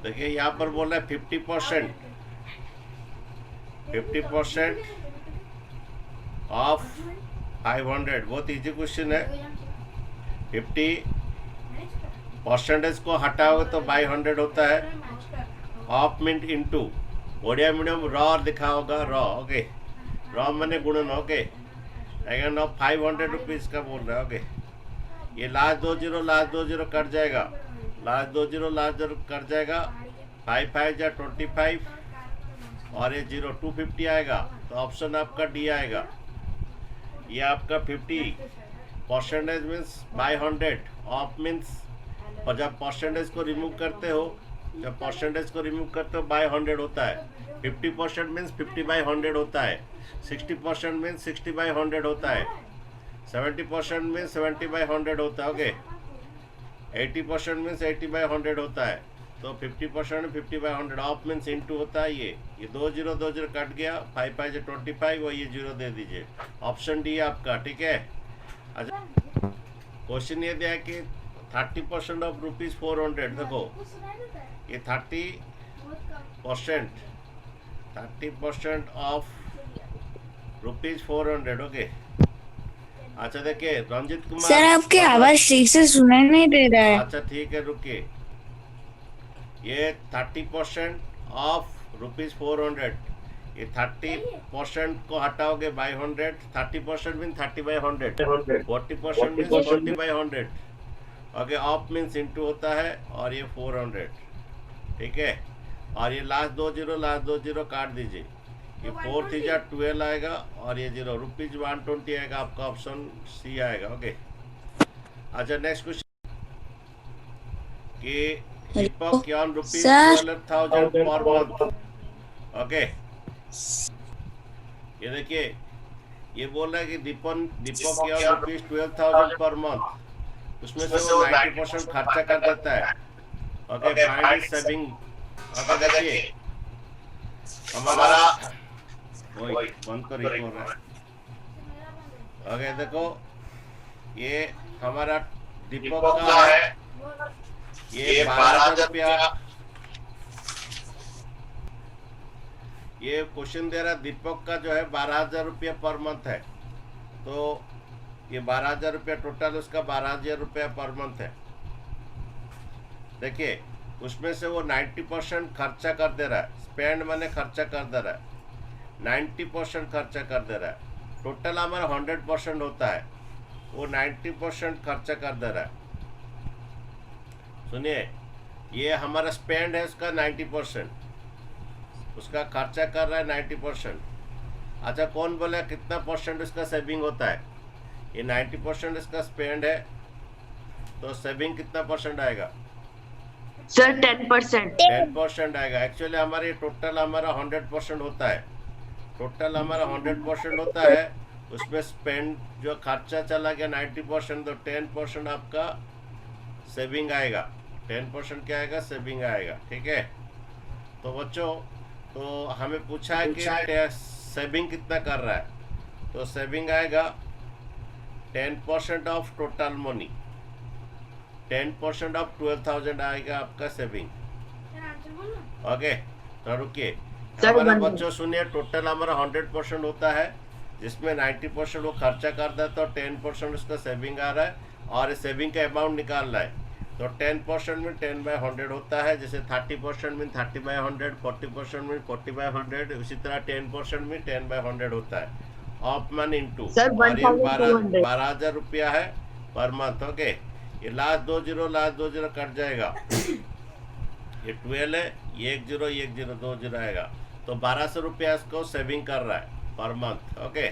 देखिए यहाँ पर बोल रहा है 50%, 50% ऑफ 500। बहुत इजी क्वेश्चन है। 50% को हटाओगे तो बाई 100 होता है। Of minute into, Odia medium raw लिखा होगा, रॉ। ओके, रॉ मैंने गुणन। ओके, अगर ऑफ 500 रुपीज का बोल रहा है। ओके, ये लास्ट दो जीरो, लास्ट दो जीरो कट जाएगा, लास्ट दो जीरो, लास्ट जीरो कट जाएगा। 5 5 जा 25, और ये जीरो 250 आएगा। तो ऑप्शन आपका डी आएगा। ये आपका 50% मीन्स बाई 100, ऑफ मीन्स, और जब परसेंटेज को रिमूव करते हो, जब परसेंटेज को रिमूव करते हो बाई 100 होता है। 50% मीन्स 50/100 होता है। 60% मीन्स 60/100 होता है। 70% मीन्स 70/100 होता है। ओके, 80% मीन्स 80/100 होता है। तो 50% 50/100, ऑफ मीन्स इंटू होता है। ये दो जीरो कट गया, 5 5 25, वो ये जीरो दे दीजिए। ऑप्शन डी आपका, ठीक है। अच्छा, क्वेश्चन ये दिया कि 30% ऑफ ₹400। देखो, ये 30%, 30% ऑफ ₹400। ओके, अच्छा देखिए रंजित सर कुमार आपकी वर्मा। आवाज ठीक से सुनाई नहीं दे रहा है। अच्छा ठीक है, रुकिए। ये 30% ऑफ ₹400, ये 30% को हटाओगे by 100। 30% mean 30/100, 40% means 40/100। Okay, of means into होता है, और ये 400, ठीक है। और ये लास्ट दो जीरो, लास्ट दो जीरो काट दीजिए। ये 4 थी जा 12 आएगा, और ये जीरो ₹120 आएगा। आपका ऑप्शन सी आएगा। ओके, अच्छा नेक्स्ट क्वेश्चन कि hello Deepak on sir. ₹12,000 per month. Okay, ये देखिए, ये बोल रहा है कि दीपक ऑन ₹12,000 पर मंथ, उसमें से वो 90% खर्चा कर देता है। Okay, find is saving. Okay देखिए, हमारा, वही बंद कर, एक हो रहा है। ओके देखो, ये हमारा दीपक का है, ये 12,000 रुपया। ये क्वेश्चन दे रहा है दीपक का जो है 12,000 रुपया पर मंथ है। तो ये 12,000 रुपया टोटल, उसका 12,000 रुपया पर मंथ है। देखिए, उसमें से वो 90% खर्चा कर दे रहा है। स्पेंड मैंने खर्चा कर दे रहा है, 90% खर्चा कर दे रहा है। टोटल हमारा 100% होता है, वो 90% खर्चा कर दे रहा है। सुनिए, ये हमारा स्पेंड है उसका 90%, उसका खर्चा कर रहा है 90%। अच्छा, कौन बोला कितना परसेंट उसका सेविंग होता है? ये 90% इसका स्पेंड है, तो सेविंग कितना परसेंट आएगा? सर 10%। 10% आएगा। एक्चुअली हमारे टोटल हमारा 100% होता है, टोटल हमारा 100% होता है। उसमें स्पेंड जो खर्चा चला गया 90%, तो 10% आपका सेविंग आएगा। 10% क्या आएगा? सेविंग आएगा, ठीक है। तो बच्चों, तो हमें पूछा है कि सेविंग कितना कर रहा है, तो सेविंग आएगा 10% ऑफ टोटल मनी, 10% ऑफ 12,000 आएगा आपका सेविंग। ओके, तो रुकिए, सर हमारा वन बच्चों सुनिए, टोटल हमारा 100% होता है, जिसमें 90% वो खर्चा करता है, तो 10% उसका सेविंग आ रहा है, और सेविंग का अमाउंट निकालना है। तो 10% में 10/100 होता है, जैसे 30% में 30/100, 40% में 40/100, उसी तरह 10% में 10/100 होता है। ऑफ मन इंटू, सर और ये 1,200। 12,000 रुपया है पर मंथ। ओके, ये लास्ट दो जीरो कट जाएगा। ये 12 है, ये एक जीरो दो जीरो आएगा। तो 1,200 रुपया इसको सेविंग कर रहा है पर मंथ। ओके,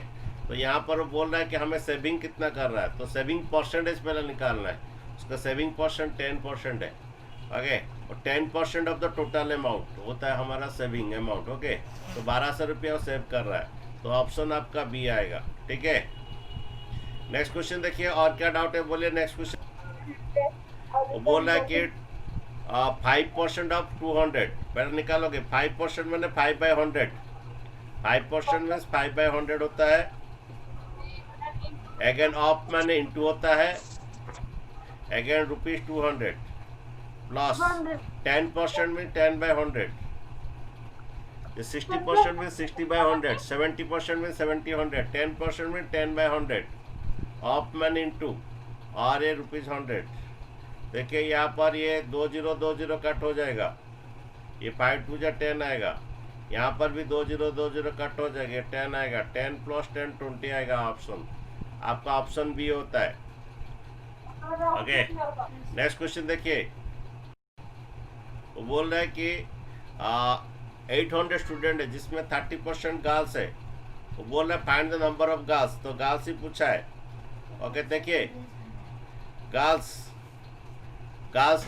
तो यहाँ पर वो बोल रहा है कि हमें सेविंग कितना कर रहा है, तो सेविंग परसेंटेज पहले निकालना है। उसका सेविंग परसेंट 10% है। ओके, और 10% ऑफ द टोटल अमाउंट होता है हमारा सेविंग अमाउंट। ओके, तो 1,200 रुपया वो सेव कर रहा है, तो ऑप्शन आपका बी आएगा, ठीक है। नेक्स्ट क्वेश्चन देखिए, और क्या डाउट है बोलिए। नेक्स्ट क्वेश्चन वो बोल रहा है कि 5% ऑफ 200 पहले निकालोगे। 5% मैंने 5/100, 5% मीन्स 5/100 होता है। अगेन ऑफ मैंने इंटू होता है, अगेन ₹200। प्लस 10% में 10/100, 60% में 60/100, 70% में 70/100, 10% में 10/100 of man into R A ₹100। देखिए यहाँ पर ये 2020 कट हो जाएगा, ये 5 2 जा 10 आएगा, यहाँ पर भी 2020 कट हो जाएगा, 10 आएगा, 10 + 10 20 आएगा। ऑप्शन आपका ऑप्शन बी होता है। ओके, नेक्स्ट क्वेश्चन देखिए, वो बोल रहा है कि 800 स्टूडेंट है जिसमें 30% गर्ल्स है। वो बोल रहा है find the number of girls, तो गर्ल्स ही पूछा है। ओके, देखिए गर्ल्स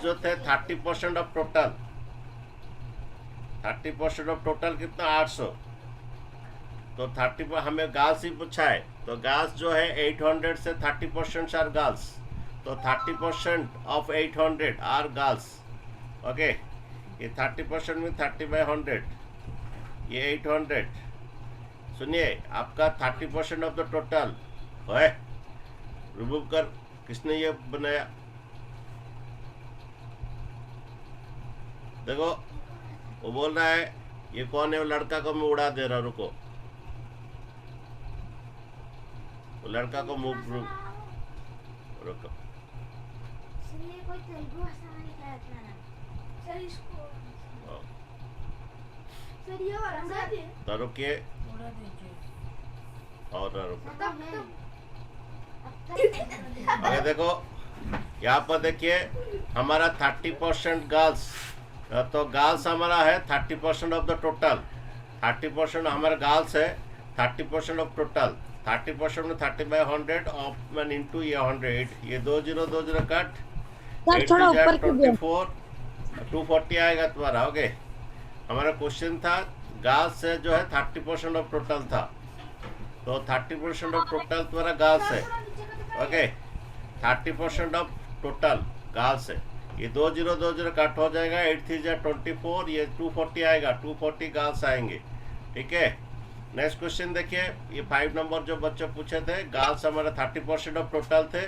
जो थे 30% ऑफ टोटल, 30% ऑफ टोटल कितना 800, तो 30 हमें गर्ल्स ही पूछा है, तो गर्ल्स जो है 800 से 30% आर गर्ल्स, तो 30% ऑफ 800 आर गर्ल्स। ओके, ये 30% में 30/100, ये 800। सुनिए आपका 30% ऑफ द टोटल है, रिमूव कर, किसने ये बनाया? देखो वो बोल रहा है ये कौन है, वो लड़का को मैं उड़ा दे रहा हूँ, रुको, वो लड़का को मूव रुको। तो रुकिए और रुको। अगर देखो यहाँ पर देखिए हमारा 30% गर्ल्स, तो गर्ल्स हमारा है 30% ऑफ द टोटल, 30% हमारा गर्ल्स है, 30% ऑफ टोटल, 30% में 30/100 ऑफ मैन इंटू ये 100, ये 2020 कट, 24 240 आएगा तुम्हारा। ओके, हमारा क्वेश्चन था गर्ल्स से जो है 30% ऑफ टोटल था, तो 30% ऑफ टोटल तुम्हारा गर्ल्स है। ओके, 30% ऑफ टोटल गर्ल्स है, ये 2020 कट हो जाएगा, 8 3 जा 24, ये 240 आएगा, 240 गर्ल्स आएंगे। ठीक है, नेक्स्ट क्वेश्चन देखिए, ये 5 नंबर जो बच्चे पूछे थे, गर्ल्स हमारा 30% ऑफ टोटल थे।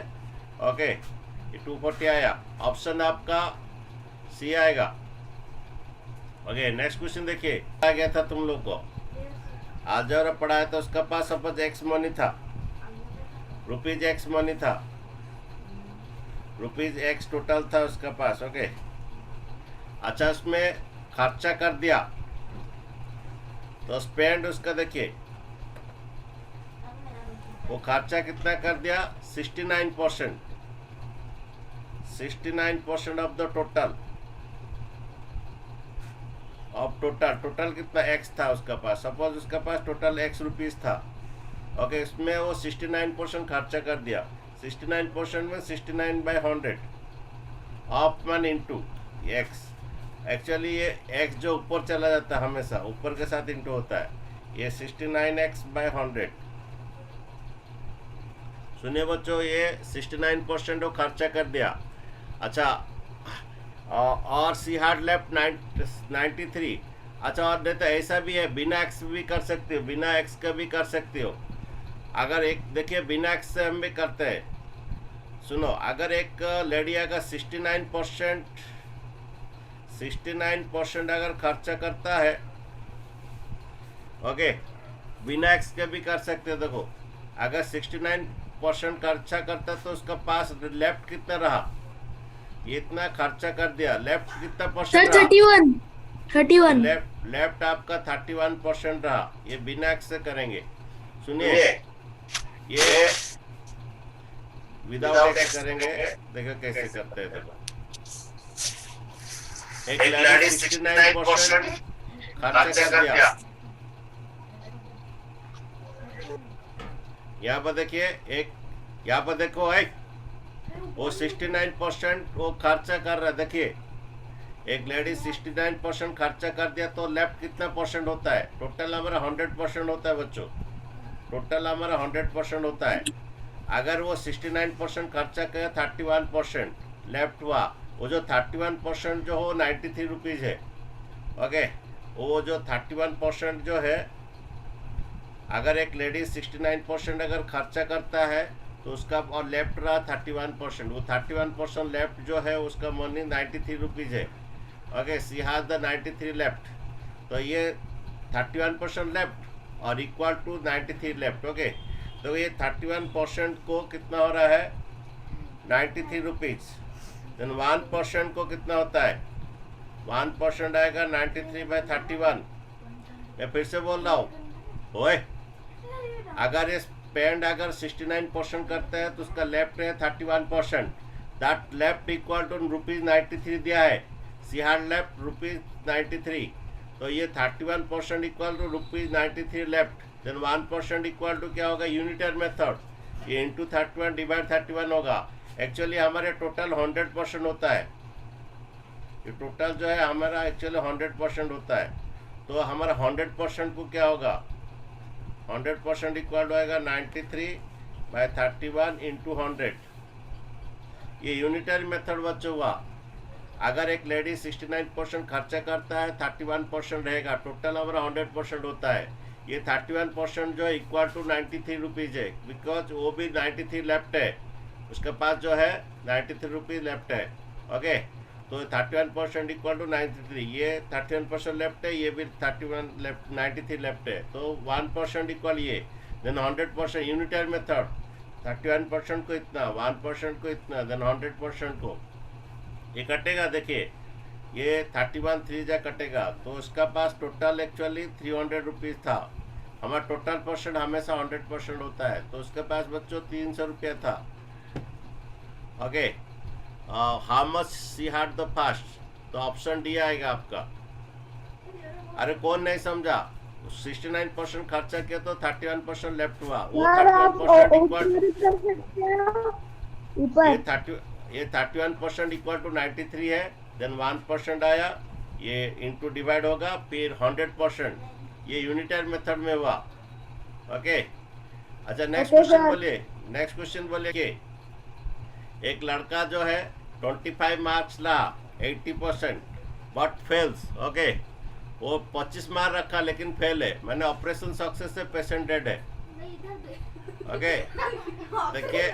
ओके, ये 240 आया, ऑप्शन आपका सी आएगा। ओके, नेक्स्ट क्वेश्चन देखिए, आ गया था तुम लोग को आज जब पढ़ाया, तो उसका पास सपोज एक्स मनी था, रुपीज एक्स मनी था, रुपीज एक्स टोटल था उसका पास। ओके, अच्छा उसमें खर्चा कर दिया, तो स्पेंड उसका देखिए वो खर्चा कितना कर दिया, 69%, 69% of the total, of total कितना एक्स था उसका पास, सपोज उसका पास टोटल एक्स रुपीज था। ओके, इसमें वो 69% खर्चा कर दिया, 69% में 69/100 ऑफ मन इंटू एक्स। एक्चुअली ये एक्स जो ऊपर चला जाता है हमेशा ऊपर के साथ इंटू होता है, ये 69x/100। सुनिए बच्चों, ये 69% वो खर्चा कर दिया। अच्छा, और सी हार्ड लेफ्ट 93। अच्छा, और नहीं तो ऐसा भी है, बिना एक्स भी कर सकते हो, बिना एक्स का भी कर सकते हो। अगर एक देखिए बिना एक्स से हम भी करते हैं, सुनो, अगर एक लेडी अगर 69% अगर खर्चा करता है, ओके, बिना एक्स के भी कर सकते हो। देखो अगर 69% खर्चा करता तो उसका पास लेफ्ट कितना रहा, ये इतना खर्चा कर दिया, लेफ्ट कितना परसेंट रहा, 31 लेफ्ट आपका 31% रहा। ये बिना एक्स से करेंगे। सुनिए, ये विदाउट एक्स करेंगे, देखो कैसे करते हैं। देखो एक लेडी 69% खर्चा कर दिया, यहाँ पर देखिए, एक यहाँ पर देखो, एक वो 69% वो खर्चा कर रहा है। देखिए एक लेडी 69% खर्चा कर दिया, तो लेफ्ट कितना परसेंट होता है, टोटल हमारा 100% होता है बच्चों, टोटल हमारा 100% होता है। अगर वो 69% खर्चा किया, 31% लेफ्ट हुआ, वो जो 31% जो हो 93 रुपीज़ है। ओके, वो जो 31% जो है, अगर एक लेडी 69% अगर खर्चा करता है तो उसका और लेफ्ट रहा 31%। वो 31% लेफ्ट जो है उसका मनी 93 रुपीज़ है। Okay, she has the 93 left. तो ये 31% लेफ्ट और इक्वल टू 93 लेफ्ट। ओके, तो ये 31% को कितना हो रहा है 93 रुपीज़। देन 1% को कितना होता है 1% आएगा 93/31। मैं फिर से बोल रहा हूँ ओए, अगर ये स्पेंड अगर 69% करता है तो उसका लेफ्ट है 31%। दैट लेफ्ट इक्वल टू ₹93 दिया है। She had left ₹93। तो ये 31% equal to ₹93 left. Then 1% equal to क्या होगा यूनिटर मेथड, ये इंटू 31 डिवाइड 31 होगा। एक्चुअली हमारे टोटल 100% होता है। ये टोटल जो है हमारा एक्चुअली 100% होता है। तो हमारा 100% को क्या होगा 100% इक्वल होएगा 93/31 इंटू 100। ये यूनिटरी मेथड बच्चों हुआ। अगर एक लेडी 69% खर्चा करता है 31% रहेगा, टोटल हमारा 100% होता है। ये 31% जो है इक्वल टू 93 रुपीज़ है, बिकॉज वो भी 93 लेफ्ट है, उसके पास जो है 93 रुपीज़ लेफ्ट है। ओके, तो 31% इक्वल टू 93, ये 31% लेफ्ट है, ये भी 31 लेफ्ट 93 लेफ्ट है, तो 1% इक्वल ये। देन 100% यूनिटरी मेथड 31% को इतना, 1% को इतना, देन 100% को ये कटेगा। देखिए ये 31 3 जा कटेगा, तो उसका पास टोटल एक्चुअली 300 रुपीज़ था। हमारा टोटल परसेंट हमेशा 100% होता है, तो उसके पास बच्चों 300 रुपया था। Okay, how much she had the first, तो ऑप्शन डी आएगा आपका। अरे कौन नहीं समझा, 69% खर्चा किया तो 31% लेफ्ट हुआ, वो 31% इक्वल ये 31% इक्वल टू 93 है। देन 1% आया, ये इंटू डिवाइड होगा, फिर 100%, ये यूनिटरी मेथड में हुआ। ओके, अच्छा नेक्स्ट क्वेश्चन बोलिए। नेक्स्ट क्वेश्चन बोलिए कि एक लड़का जो है 25 मार्क्स ला 80% बट फेल्स। ओके, वो 25 मार्क रखा लेकिन फेल है, मैंने ऑपरेशन सक्सेस से पेशेंट डेड है। ओके, देखिए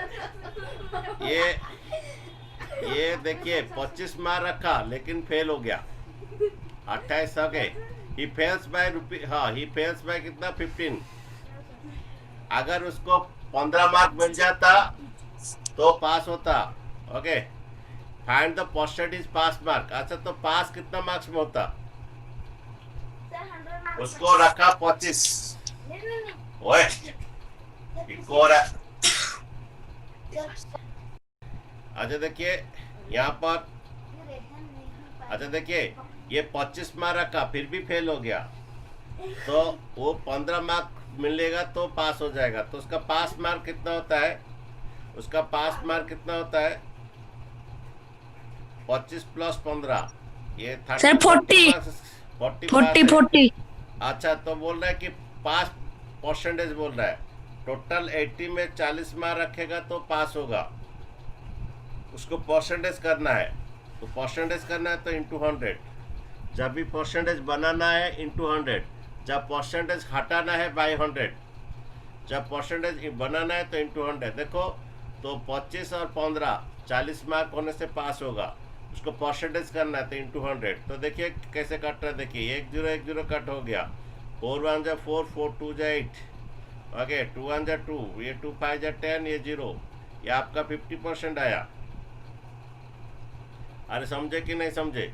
ये देखिए 25 मार्क रखा लेकिन फेल हो गया 28। ओके, ही फेल्स बाय हाँ ही फेल्स बाय कितना 15। अगर उसको 15 मार्क मिल जाता तो पास होता। Okay, find the percentage pass mark. अच्छा, तो पास कितना मार्क्स में होता, उसको रखा 25। ओए अच्छा देखिए यहाँ पर, अच्छा देखिए ये 25 मार्क रखा फिर भी फेल हो गया, तो वो 15 मार्क मिलेगा तो पास हो जाएगा। तो उसका पास मार्क कितना होता है, उसका पास मार्क कितना होता है 25 + 15, ये 30 40। अच्छा, तो बोल रहा है कि पास परसेंटेज बोल रहा है, टोटल 80 में 40 मार्क रखेगा तो पास होगा। उसको परसेंटेज करना है, तो परसेंटेज करना है तो इंटू 100। जब भी परसेंटेज बनाना है इंटू 100, जब परसेंटेज हटाना है बाई 100। जब परसेंटेज बनाना है तो इंटू 100। देखो, तो 25 और 15 40 मार्क होने से पास होगा, उसको परसेंटेज करना है तो इंटू 100। तो देखिए कैसे कट रहा है, देखिए 1 0 1 0 कट हो गया, 4 1 जा 4 4 2 जा 8। ओके, 2 1 जा 2, ये 2 5 जा 10, ये 0, ये आपका 50% आया। अरे समझे कि नहीं समझे,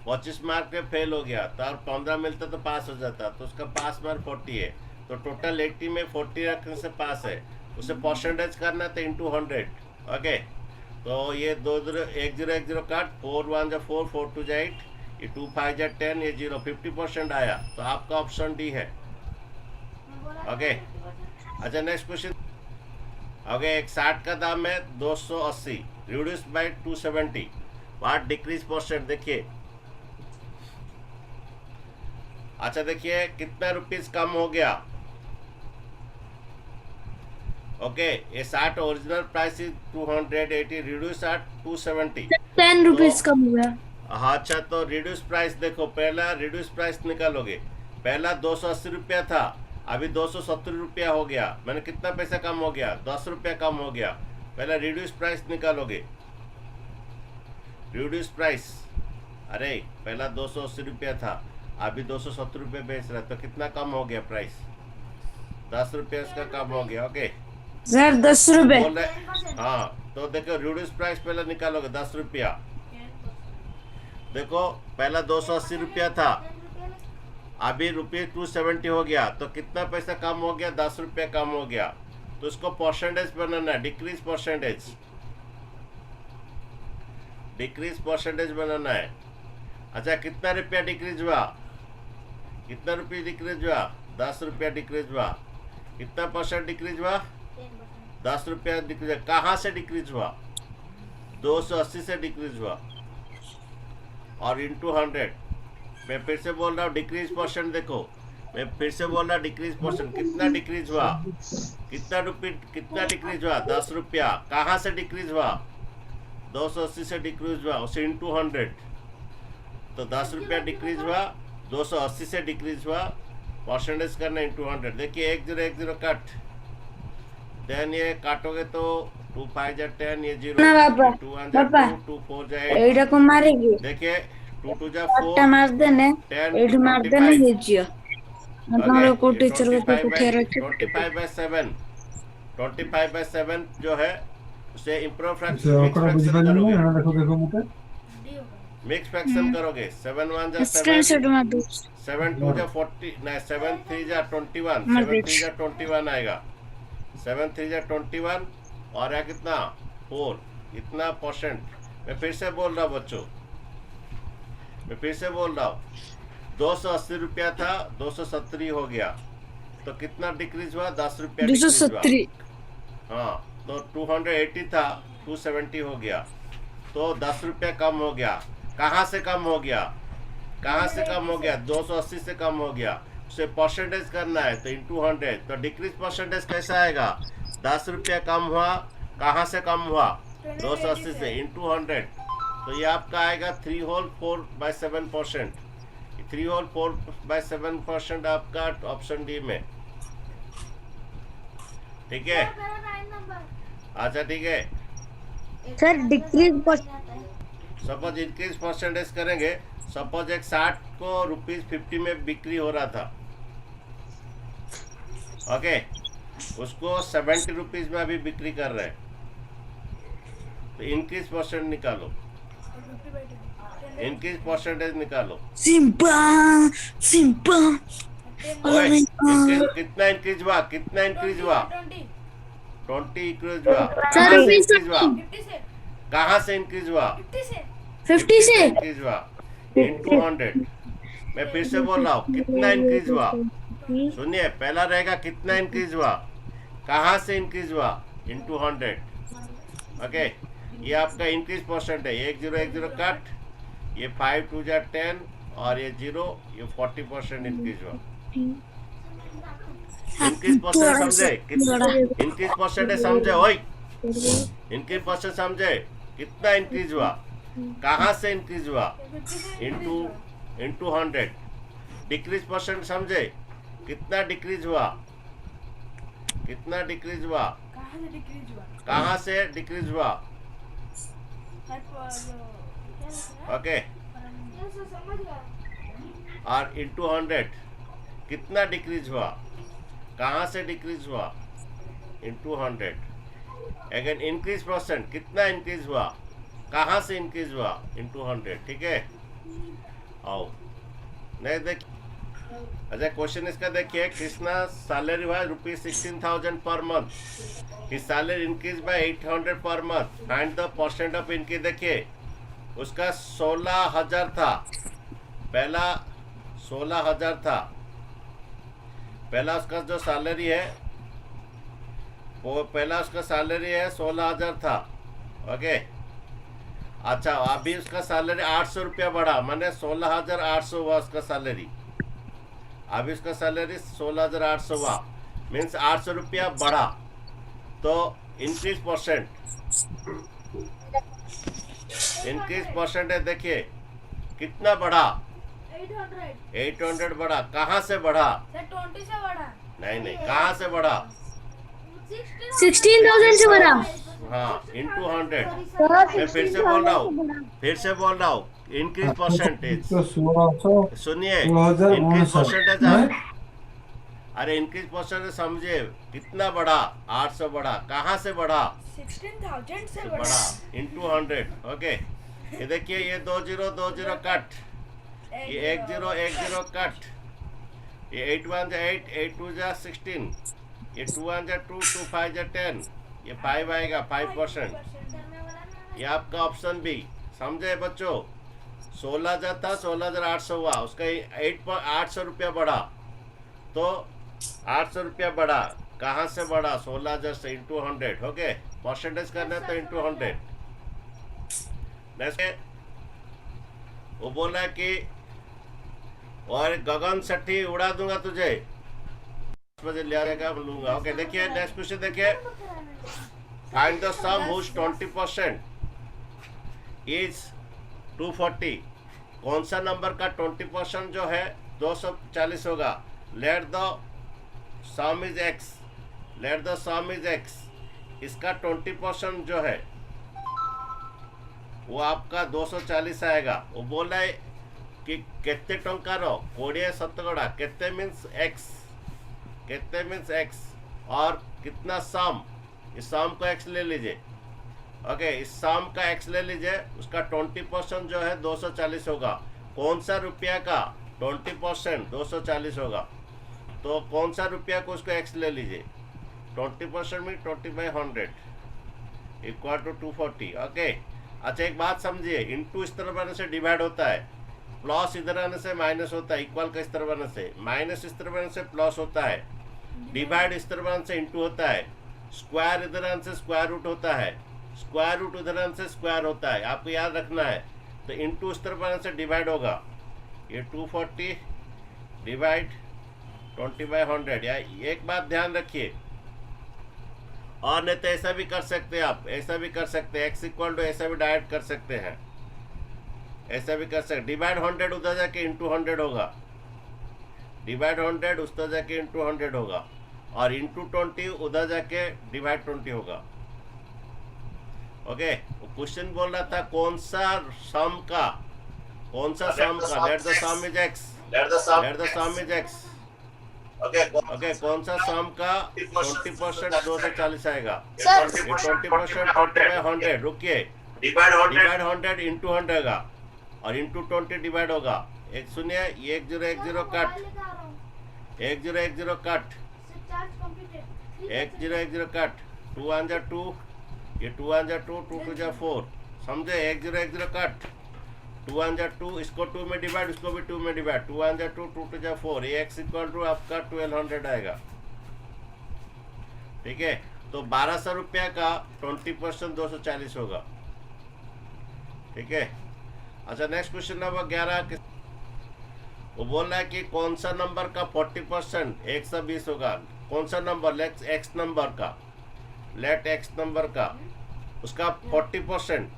25 मार्क पे फेल हो गया तो और 15 मिलता तो पास हो जाता, तो उसका पास मार्क 40 है, तो टोटल 80 में 40 रखने से पास है। उसे परसेंटेज करना तो इंटू 100। ओके, तो ये 2 0 1 0 1 0 कट, 4 1 जा 4 4 2 जा 8, ये 2 5 जा 10, ये 0, 50% आया, तो आपका ऑप्शन डी है। ओके, अच्छा नेक्स्ट क्वेश्चन। ओके, एक 60 का दाम है 280, reduce by 270, what decrease percent. देखिए, अच्छा देखिए कितना रुपीस कम हो गया। ओके, ये 60 original price is 280, reduce at 270, 10 rupees कम हुआ। हाँ, अच्छा तो रिड्यूस प्राइस देखो, पहला रिड्यूस प्राइस निकालोगे, पहला 280 रुपया था, अभी 270 रुपया हो गया, मैंने कितना पैसा कम हो गया, 10 रुपया कम हो गया। पहले रिड्यूस प्राइस निकालोगे, रिड्यूस प्राइस, अरे पहला 280 रुपया था, अभी 270 रुपये बेच रहा है, तो कितना कम हो गया प्राइस, 10 रुपये उसका कम हो गया। ओके सर 10 रुपए। बोल रहे हाँ, तो देखो रिड्यूस प्राइस पहले निकालोगे 10 रुपया। देखो पहला 280 रुपया था, अभी रुपये 270 हो गया, तो कितना पैसा कम हो गया, 10 रुपया कम हो गया। तो उसको परसेंटेज बनाना है, डिक्रीज परसेंटेज, डिक्रीज परसेंटेज बनाना है। अच्छा कितना रुपया डिक्रीज हुआ, कितना रुपये डिक्रीज हुआ, 10 रुपया डिक्रीज हुआ। कितना परसेंट डिक्रीज हुआ, 10 रुपया डिक्रीज हुआ। कहाँ से डिक्रीज हुआ, 280 से डिक्रीज हुआ, और इंटू 100। मैं फिर से बोल रहा हूँ डिक्रीज परसेंट, देखो मैं फिर से बोल रहा हूँ डिक्रीज परसेंट। कितना डिक्रीज हुआ, कितना रुपये, कितना डिक्रीज हुआ, 10 रुपया। कहाँ से डिक्रीज हुआ, 280 से डिक्रीज हुआ, उसे इंटू 100। तो 10 रुपया डिक्रीज हुआ, 280 से डिक्रीज हुआ, परसेंटेज करना इंटू 100। देखिए 1010 कट, देन ये काटोगे तो 2 5 जा 10, ये 0, ना बाबा, 2 1 जा बाबा 2, 2 4 जा 8। एटा को मारेगी, देखिए 2 2 जा आटा 4, मार देने, 10 एठ मार देने 25। हे जियो। हमारे को टीचर को तो खेर 25/7, 25/7 जो है उसे इम्प्रूव से फ्रैक्शन, मिक्स ओकरा बुझ फ्रैक्शन पाइले करोगे, ना देखो देखो मुके मिक्स फ्रैक्शन करोगे। 7 1 जा 7, स्क्रीनशॉट मार दो। 7 2 जा 40, नहीं 7 3 जा 21, मर 7 3 गई। जा 21 आएगा, 7 3 जा 21, और है कितना 4, इतना परसेंट। मैं फिर से बोल रहा हूँ बच्चों, मैं फिर से बोल रहा हूँ, 280 रुपया था, 270 हो गया, तो कितना डिक्रीज हुआ, 10 रुपया डिक्रीज हुआ। 270। हाँ, तो 280 था, 270 हो गया, तो 10 रुपया कम हो गया। कहाँ से कम हो गया, कहाँ से कम हो गया, 280 से कम हो गया। उसे परसेंटेज करना है, तो इंटू 100। तो डिक्रीज परसेंटेज कैसा आएगा, 10 रुपया कम हुआ, कहाँ से कम हुआ, 280 से, इंटू 100। तो ये आपका आएगा 3 होल 4/7%। 3 होल 4/7% आपका ऑप्शन डी में, ठीक है। अच्छा ठीक है, sir decrease suppose increase percentage करेंगे। सपोज एक 60 को ₹50 में बिक्री हो रहा था, ओके, उसको 70 रुपीज में अभी बिक्री कर रहे हैं, तो इंक्रीज परसेंट निकालो, इंक्रीज परसेंटेज निकालो। सिंपा सिंपा। ओए, कितना इंक्रीज हुआ, कितना इंक्रीज हुआ, 20 इंक्रीज हुआ। कहाँ से इंक्रीज हुआ, कहाँ से इंक्रीज हुआ, 50 से इंक्रीज हुआ, इंटू 100। मैं फिर से बोल रहा हूँ, कितना इंक्रीज हुआ, सुनिए, पहला रहेगा कितना इंक्रीज हुआ, कहाँ से इंक्रीज हुआ, इंटू 100। ओके, ये आपका इंक्रीज परसेंट है। 1010 कट, ये 5 2 जा 10, और ये 0, ये 40% इंक्रीज हुआ। इंक्रीज परसेंट समझे, कितना इंक्रीज परसेंट है, समझे ओए, इंक्रीज परसेंट समझे, कितना इंक्रीज हुआ, कहाँ से इंक्रीज हुआ, इंटू 100। डिक्रीज परसेंट समझे, कितना डिक्रीज हुआ, कितना डिक्रीज हुआ, कहाँ से डिक्रीज हुआ, ओके, और इंटू 100 कितना डिक्रीज हुआ, कहाँ से डिक्रीज हुआ, इंटू 100। अगेन इंक्रीज परसेंट, कितना इंक्रीज हुआ, कहाँ से इंक्रीज हुआ, इंटू 100, ठीक है। आओ नहीं देखिए, अच्छा क्वेश्चन इसका देखिए, कृष्णा सैलरी हुआ ₹16,000 per month, his salary increase by 800 per month, find the percent of increase. देखिए उसका 16,000 था, पहला 16,000 था, पहला उसका जो सैलरी है, वो पहला उसका सैलरी है 16,000 था, ओके। अच्छा अभी उसका सैलरी 800 रुपया बढ़ा, माने 16,800 हुआ उसका सैलरी। अभी उसका सैलरी 16,800 हुआ, मीन्स 800 रुपया बढ़ा, तो इंक्रीज परसेंट, इंक्रीज परसेंट है। देखिए कितना बढ़ा, 800 बढ़ा, कहाँ से बढ़ा, 20 से बढ़ा, नहीं, कहाँ से बढ़ा? 16,000 से बढ़ा। हाँ, इंटू 100। सर मैं फिर से बोल रहा हूँ, इंक्रीज परसेंटेज। तो 1600 सुनिए, 16,059 इंक्रीज परसेंटेज नहीं? अरे इंक्रीज परसेंटेज समझे, कितना बढ़ा? 800 बढ़ा। कहाँ से बढ़ा? 16,000 से से बढ़ा। बढ़ा इंटू 100। ओके, ये देखिए, ये 20 कट, ये 10 कट, ये 8 1 जा 8, 8 2 जा 16, ये 2 1 जा 2, 2 5 जा 10, ये 5 आएगा 5%। ये आपका ऑप्शन बी। समझे बच्चों? 16,000 था, 16,800 हुआ, उसका 800 रुपया बढ़ा। तो 800 रुपया बढ़ा, कहाँ से बढ़ा? 16,000 से इंटू 100। ओके, परसेंटेज करना है तो इंटू 100। नेक्स्ट, वो बोल रहा है कि और गगन सट्टी उड़ा दूंगा तुझे, 10 बजे ले आएगा, लूंगा। ओके, देखिए नेक्स्ट क्वेश्चन देखिए, find the sum whose 20% is 240। कौन सा नंबर का 20% जो है 240 होगा? Let the some is x, let the some is x. इसका 20% जो है वो आपका 240 आएगा। वो बोल रहा है कि केते टंकार 20 शतकड़ा, केते मीन्स एक्स, केते मीन्स एक्स, और कितना सम, इस सम को एक्स ले लीजिए। ओके, इस सम का एक्स ले लीजिए, उसका 20% जो है 240 होगा। कौन सा रुपया का 20% 240 होगा? तो कौन सा रुपया को उसको एक्स ले लीजिए। 20% में 20/100 इक्वल टू 240। ओके, अच्छा एक बात समझिए, इंटू इस तरह बनने से डिवाइड होता है, प्लस इधर आने से माइनस होता है, इक्वल का इस तरह बनने से, माइनस इस तरह बनने से प्लस होता है, डिवाइड इस तरह बनने से इंटू होता है, स्क्वायर इधर आने से स्क्वायर रूट होता है, स्क्वायर रूट उधर आने से स्क्वायर होता है, आपको याद रखना है। तो इंटू इस तरह बनने से डिवाइड होगा, ये 240 डिवाइड 20/100। या एक बात ध्यान रखिए, और नहीं तो ऐसा भी कर सकते हैं आप, ऐसा भी कर सकते हैं, एक्स इक्वल टू ऐसा भी डायरेक्ट कर सकते हैं, ऐसा भी कर सकते। डिवाइड 100 उधर जाके इंटू 100 होगा, डिवाइड 100 उस तरह जाके इंटू 100 होगा, और इंटू 20 उधर जाके डिवाइड 20 होगा। ओके, क्वेश्चन बोल रहा था कौन सा सम का, कौन सा सम का, let the some is x, let the some is x. Okay, कौन सा सम का 20% 240 आएगा? ये 20% 20/100। रुकिए, डिवाइड 100 इंटू 100 होगा, और इंटू 20 डिवाइड होगा। एक सुनिए, ये 1010 कट, 1010 कट, 1010 कट, 2 1 जा 2, ये 2 1 जा 2, 2 2 जा 4। समझे? 1010 कट, 2 1 जा 2, इसको 2 में डिवाइड, इसको भी 2 में डिवाइड, 2 1 जा 2, 2 2 जा 4। ये एक्स इक्वल टू आपका 1200 आएगा। ठीक है, तो 1200 रुपया का 20% 240 होगा। ठीक है, अच्छा नेक्स्ट क्वेश्चन नंबर 11। वो बोल रहा है कि कौन सा नंबर का 40% 120 होगा? कौन सा नंबर? लेट एक्स नंबर का, लेट एक्स नंबर का उसका 40%,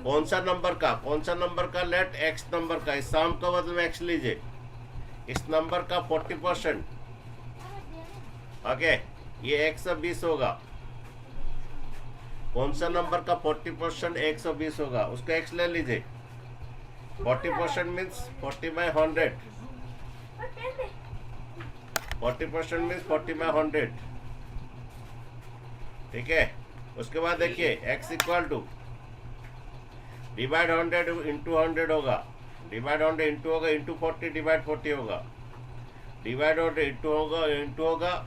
कौन सा नंबर का, कौन सा नंबर का? लेट एक्स नंबर का, इस सम का बदले में एक्स लीजिए, इस नंबर का 40%। ओके, ये 120 होगा। कौन सा नंबर का 40% 120 होगा? उसका एक्स ले लीजिए। 40% मीन्स 40/100, 40% मीन्स 40/100। ठीक है, उसके बाद देखिए X equal to divide 100 into 100 होगा, डिवाइड 100 इंटू होगा, इंटू 40 डिवाइड 40 होगा, डिवाइड 100 इंटू होगा, इंटू होगा,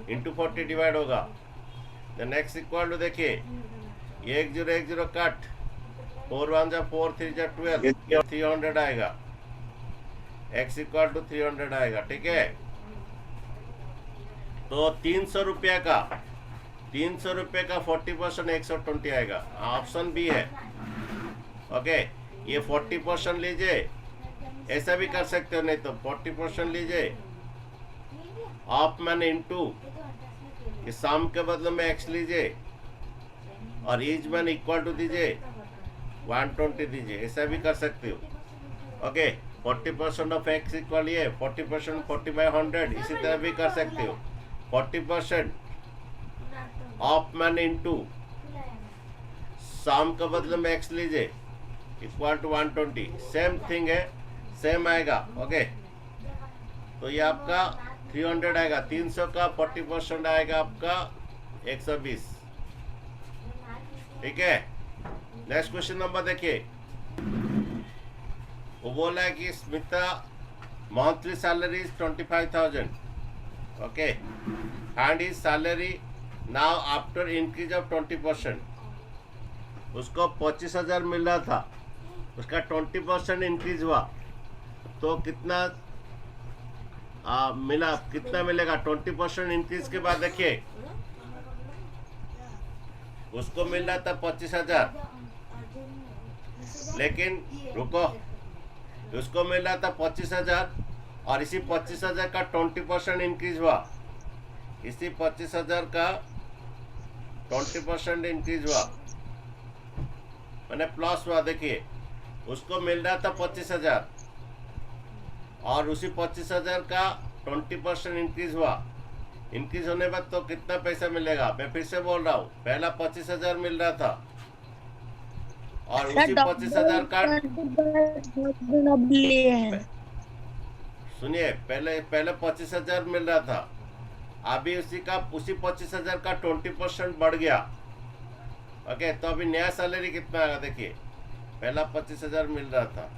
इंटू 40 डिवाइड होगा। देन एक्स इक्वल टू देखिए, ये 1010 कट, 4 1 जा 4, 3 जा 12, 300 आएगा। एक्स इक्वल टू 300 आएगा। ठीक है, तो 300 रुपया का 40% 120 आएगा। ऑप्शन बी है। ओके, ये 40% लीजिए, ऐसा भी कर सकते हो, नहीं तो 40% लीजिए, ऑफ मैंने इंटू, इस सम के बदले में एक्स लीजिए, और इज मैंने इक्वल टू दीजिए 120 दीजिए, ऐसा भी कर सकते हो। ओके, 40% ऑफ एक्स इक्वल ये 40% 40/100 इसी तरह भी कर सकते हो 40% ऑफ मैन इंटू शाम का बदले में एक्स लीजिए इक्वल टू 120 सेम थिंग है सेम आएगा ओके तो ये आपका 300 आएगा 300 का 40% आएगा आपका 120 ठीक है नेक्स्ट क्वेश्चन नंबर देखिए वो बोला है कि Smita monthly salary is 25,000 okay and is salary now after increase of 20% उसको 25,000 मिल रहा था उसका 20% इंक्रीज हुआ तो कितना मिला कितना मिलेगा 20% इंक्रीज के बाद देखिए उसको मिल रहा था 25,000 लेकिन रुको उसको मिल रहा था 25,000 और इसी 25,000 का 20% इंक्रीज हुआ इसी 25,000 का 20% इंक्रीज हुआ मैंने प्लस हुआ देखिए उसको मिल रहा था 25,000 और उसी 25,000 का 20% इंक्रीज हुआ इंक्रीज होने बाद तो कितना पैसा मिलेगा मैं फिर से बोल रहा हूँ पहला 25,000 मिल रहा था और उसी 25,000 का सुनिए पहले 25,000 मिल रहा था अभी उसी 25,000 का 20% बढ़ गया ओके तो अभी नया सैलरी कितना आएगा देखिए पहला 25,000 मिल रहा था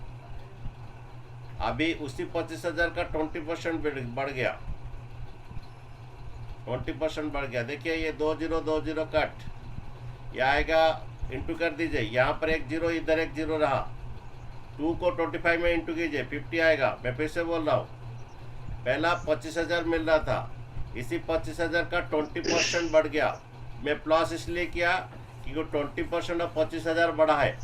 अभी उसी 25,000 का 20% बढ़ गया 20% बढ़ गया देखिए ये 2020 कट ये आएगा इंटू कर दीजिए यहाँ पर एक जीरो इधर एक जीरो रहा 2 को 25 में इंटू कीजिए 50 आएगा मैं फिर से बोल रहा हूँ पहला 25,000 मिल रहा था इसी 25,000 का 20% बढ़ गया मैं प्लस इसलिए किया क्योंकि 20% और 25,000 बढ़ा है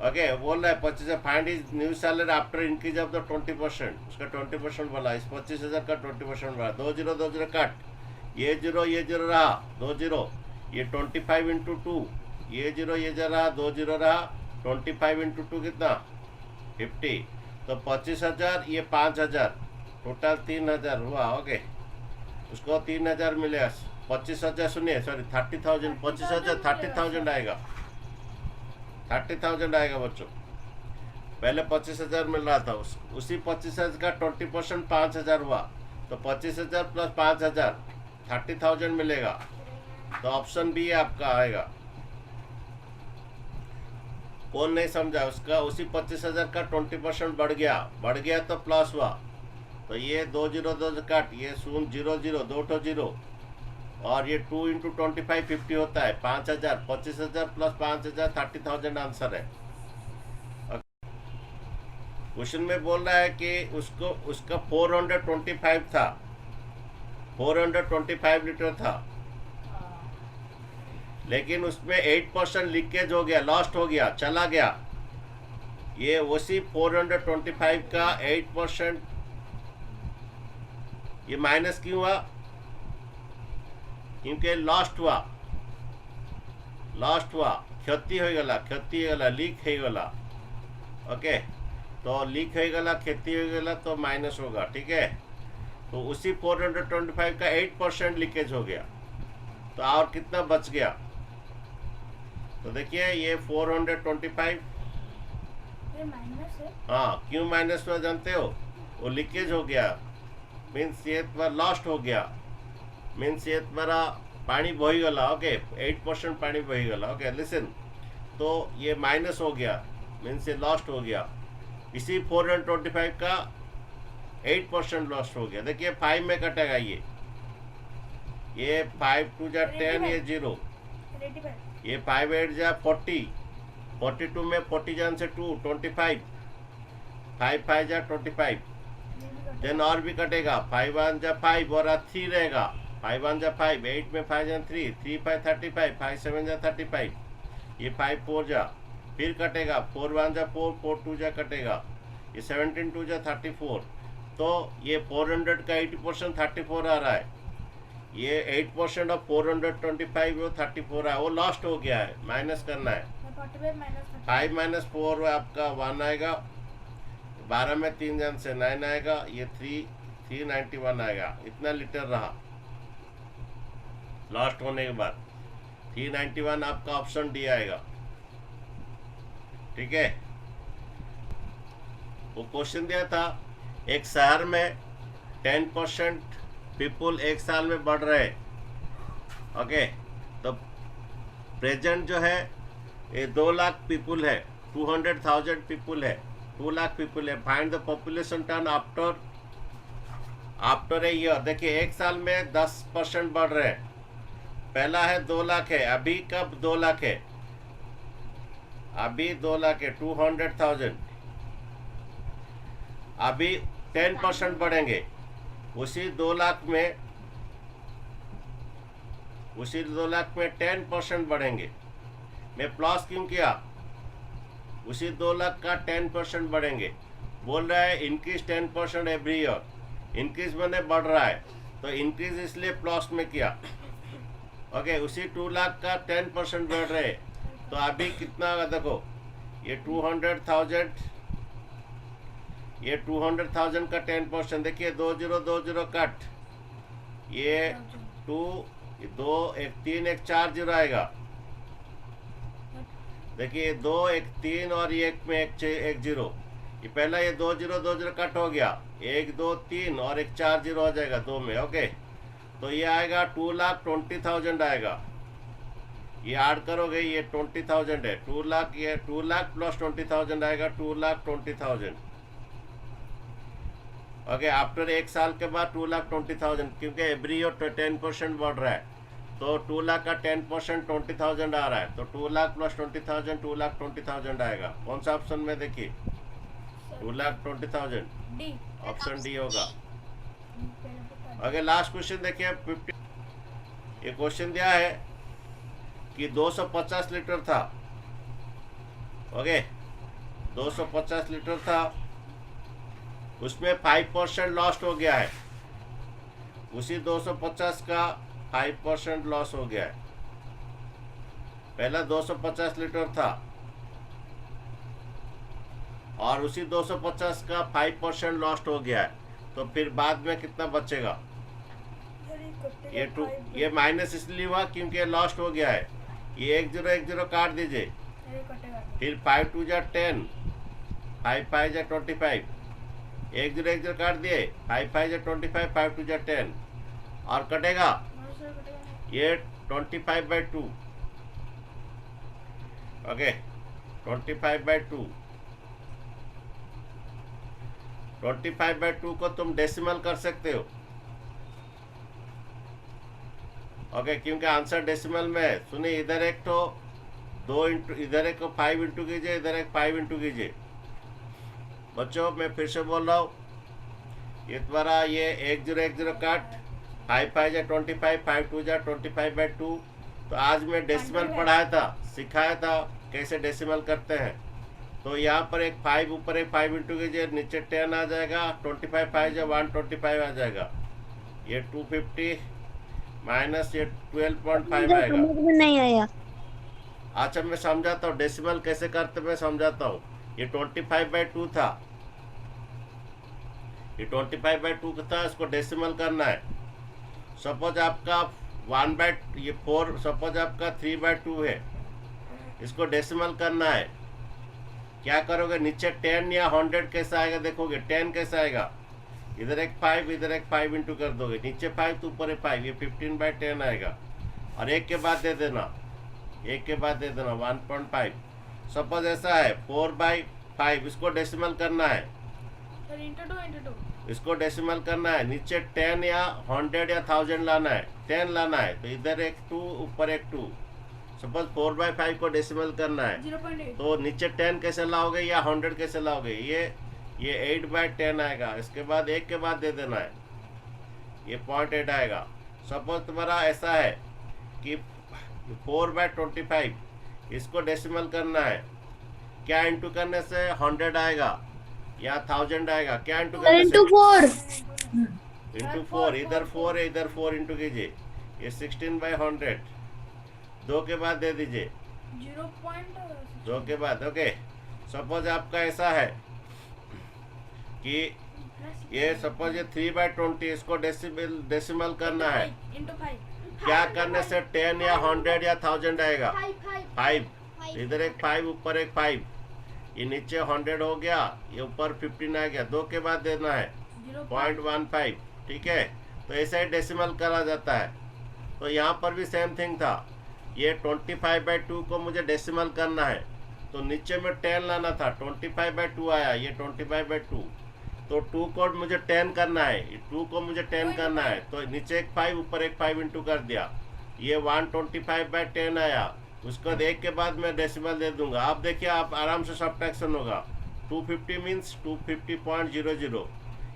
ओके बोल रहा है 25 find is new salary after increase of the 20% उसका 20% बढ़ा इस 25,000 का 20% बढ़ा 2020 कट ये जीरो रहा 20 ये 25 इंटू 2 ये जीरो रहा 20 रहा 25 इंटू 2 कितना 50 तो 25,000 ये 5,000 टोटल 3,000 हुआ ओके उसको 3,000 मिलेगा 25,000 सुनिए सॉरी 30,000 25,000 30,000 आएगा 30,000 आएगा बच्चों पहले 25,000 मिल रहा था उसी 25,000 का 20% 5,000 हुआ तो 25,000 प्लस 5,000 30,000 मिलेगा तो ऑप्शन बी आपका आएगा कौन नहीं समझा उसका उसी 25,000 का 20% बढ़ गया तो प्लस हुआ तो ये 2 कट ये 0 2 जीरो और ये 2 इंटू 25 50 होता है 5,000 25,000 प्लस 5,000 30,000 आंसर है क्वेश्चन में बोल रहा है कि उसका 425 था 425 लीटर था लेकिन उसमें 8% लीकेज हो गया लॉस्ट हो गया चला गया ये उसी 425 का 8% ये माइनस क्यों हुआ क्योंकि लॉस्ट हुआ क्षति होगला लीक होगला ओके तो लीक होगला क्षति होगला तो माइनस होगा ठीक है तो उसी 425 का 8% लीकेज हो गया तो और कितना बच गया तो देखिए ये 425 हाँ क्यों माइनस हुआ जानते हो वो लीकेज हो गया मीन्स ये तुम्हारा लॉस्ट हो गया मीन्स ये तुम्हारा पानी बहीगला ओके 8% पानी बहीगला ओके लिसन तो ये माइनस हो गया मीन्स ये लॉस्ट हो गया इसी 425 का 8% लॉस्ट हो गया देखिए 5 में कटेगा ये 5 2 जा 10 ये 0 ये 5 8 जा 40 42 में 40 जान से 2 25 5 5 जा 25 देन और भी कटेगा 5 1 जा 5 और 3 रहेगा 5 1 जा 5 8 में 5 जा 3 3 5 35 5 7 जा 35 ये 5 4 जा फिर कटेगा 4 1 जा 4 4 2 जा कटेगा ये 17 2 जा 34 तो ये 400 का 80% 34 आ रहा है ये 8% ऑफ 425 वो 34 है वो लॉस्ट हो गया है माइनस करना है 5 -4 आपका 1 आएगा 12 में 3 जन से 9 आएगा, ये 391 आएगा। इतना लीटर रहा लास्ट होने के बाद 391 आपका ऑप्शन डी आएगा। ठीक है, वो क्वेश्चन दिया था एक शहर में 10% पीपुल एक साल में बढ़ रहे। ओके, तो प्रेजेंट जो है ये 2 लाख पीपुल है, 200,000 पीपुल है, 2 लाख पीपुल है। Find the population turn after a year. देखिए एक साल में 10% बढ़ रहे हैं। पहला है 2 लाख है, अभी कब 2 लाख है? अभी 2 लाख है, 200,000। अभी 10% बढ़ेंगे, उसी 2 लाख में 10% बढ़ेंगे। मैं प्लस क्यों किया? उसी 2 लाख का 10% बढ़ेंगे। बोल रहा है इंक्रीज 10% एवरी ईयर। इंक्रीज मैंने बढ़ रहा है, तो इंक्रीज इसलिए प्लस में किया। ओके, उसी 2 लाख का 10% बढ़ रहे, तो अभी कितना होगा? देखो ये 200,000 का 10%। देखिए 2020 कट, ये 2 2 1 3 1 4 जीरो आएगा। देखिए 2 1 3 और ये 1 में 1 जीरो। ये पहला ये 2020 कट हो गया, 1 2 3 और 1 4 जीरो हो जाएगा 2 में। ओके, तो ये आएगा 2,20,000 आएगा। ये ऐड करोगे, ये 20,000 है, 2 लाख, ये 2 लाख प्लस 20,000 आएगा, 2,20,000। ओके, आफ्टर एक साल के बाद 2,20,000, क्योंकि एवरी ईयर 10% बढ़ रहा है, तो 2 लाख का 10% 20,000 आ रहा है, तो 2 लाख प्लस 20,000 2,20,000 आएगा। कौन सा ऑप्शन में? देखिए 2,20,000 डी। ऑप्शन डी होगा। ओके, लास्ट क्वेश्चन देखिए 50। ये क्वेश्चन दिया है कि 250 लीटर था। ओके, 250 लीटर था, उसमें 5% लॉस्ट हो गया है। उसी 250 का 5% लॉस हो गया है। पहला 250 लीटर था और उसी 250 का 5% लॉस्ट हो गया है, तो फिर बाद में कितना बचेगा? ये माइनस इसलिए हुआ क्योंकि ये लॉस्ट हो गया है। ये 1 0 काट दीजिए, फिर 5 2 जा 10, 5 5 जा 25, 1 0 काट दिए, 5 5 जा 25, 5 2 जा 10 और कटेगा ये 25/2। ओके, 25/2। 25/2 को तुम डेसिमल कर सकते हो। ओके, क्योंकि आंसर डेसिमल में है। सुनिए, इधर एक तो 2 इंटू, इधर एक को 5 इंटू कीजिए, इधर एक 5 इंटू कीजिए। बच्चों मैं फिर से बोल रहा हूँ, ये तुम्हारा ये 1 0 काट, 5 5 जा 25, 5 2 जा 25/2। तो आज मैं डेसिमल पढ़ाया था, सिखाया था कैसे डेसिमल करते हैं। तो यहाँ पर एक 5 ऊपर एक 5 इंटू कीजिए, नीचे 10 आ जाएगा, 25 5 जा 125 आ जाएगा। ये 250 माइनस ये 12.5 आएगा। समझ में नहीं आया। अच्छा मैं समझाता हूँ डेसिमल कैसे करते, मैं समझाता हूँ। ये 25/2 था, ये 25/2 था, इसको डेसिमल करना है। सपोज आपका 4, सपोज आपका 3/2 है, इसको डेसिमल करना है। क्या करोगे? नीचे 10 या 100 कैसा आएगा देखोगे। 10 कैसा आएगा? इधर एक 5, इधर एक 5 इंटू कर दोगे, नीचे 5 तो ऊपर 5, ये 15/10 आएगा। और एक के बाद दे देना, 1.5। सपोज ऐसा है 4/5, इसको डेसिमल करना है, इसको डेसिमल करना है। नीचे 10 या 100 या 1000 लाना है, 10 लाना है, तो इधर एक 2 ऊपर एक 2। सपोज 4/5 को डेसिमल करना है, 0.8। तो नीचे 10 कैसे लाओगे या 100 कैसे लाओगे? ये 8/10 आएगा। इसके बाद एक के बाद दे देना है, ये 0.8 आएगा। सपोज तुम्हारा ऐसा है कि 4/25, इसको डेसिमल करना है। क्या इंटू करने से 100 आएगा या 1000 आएगा? क्या इंटू करने से? 4 इंटू 4, इधर 4 है, इधर 4 इंटू कीजिए, ये 16/100। 2 के बाद दे दीजिए, 0.6। 2 के बाद। ओके, सपोज आपका ऐसा है कि ये सपोज ये 3/20 इसको डेसिमल करना है। इंटू 5 क्या करने से 10 या 100 या 1000 आएगा? 5। इधर एक 5 ऊपर एक 5, ये नीचे 100 हो गया, ये ऊपर 15 आ गया। 2 के बाद देना है 0.15। ठीक है, तो ऐसा ही डेसिमल करा जाता है। तो यहाँ पर भी सेम थिंग था, ये 25/2 को मुझे डेसिमल करना है तो नीचे में 10 लाना था। 25/2 आया, ये 25/2, तो 2 को मुझे 10 करना है, 2 को मुझे 10 करना है, तो नीचे एक 5 ऊपर एक 5 इंटू कर दिया, ये 125/10 आया। उसको देख के बाद मैं डेसिमल दे दूंगा। आप देखिए, आप आराम से सब्ट्रैक्शन होगा। 250 मीन्स 250.00,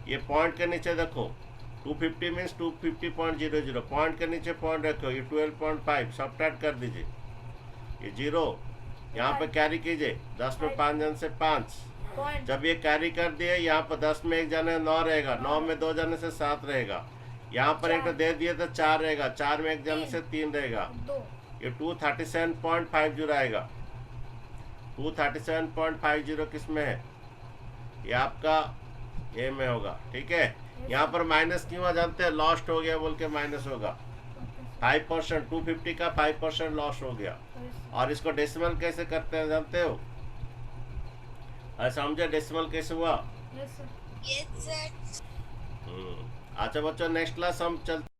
ये पॉइंट के नीचे देखो 250 मीन्स 250.00, पॉइंट के नीचे पॉइंट रखो, ये 12.5 सब्ट्रैक्ट कर दीजिए, ये 0 यहाँ पे कैरी कीजिए। 10 में 5 जन से 5, पॉइंट जब ये कैरी कर दिए यहाँ पर 10 में 1 जाने 9 रहेगा, 9 में 2 जाने से 7 रहेगा, यहाँ पर एक दे दिए तो 4 रहेगा, 4 में 1 जाने से 3 रहेगा, 2 ये 237.50 आएगा। 237.50 किस में है? ये आपका ए में होगा। ठीक है, यहाँ पर माइनस क्यों जानते हैं? लॉस्ट हो गया बोल के माइनस होगा। 5%, 250 का 5% लॉस हो गया। और इसको डेसिमल कैसे करते हैं जानते हो? समझे डेसिमल कैसे हुआ? यस सर अच्छा बच्चों, नेक्स्ट क्लास हम चलते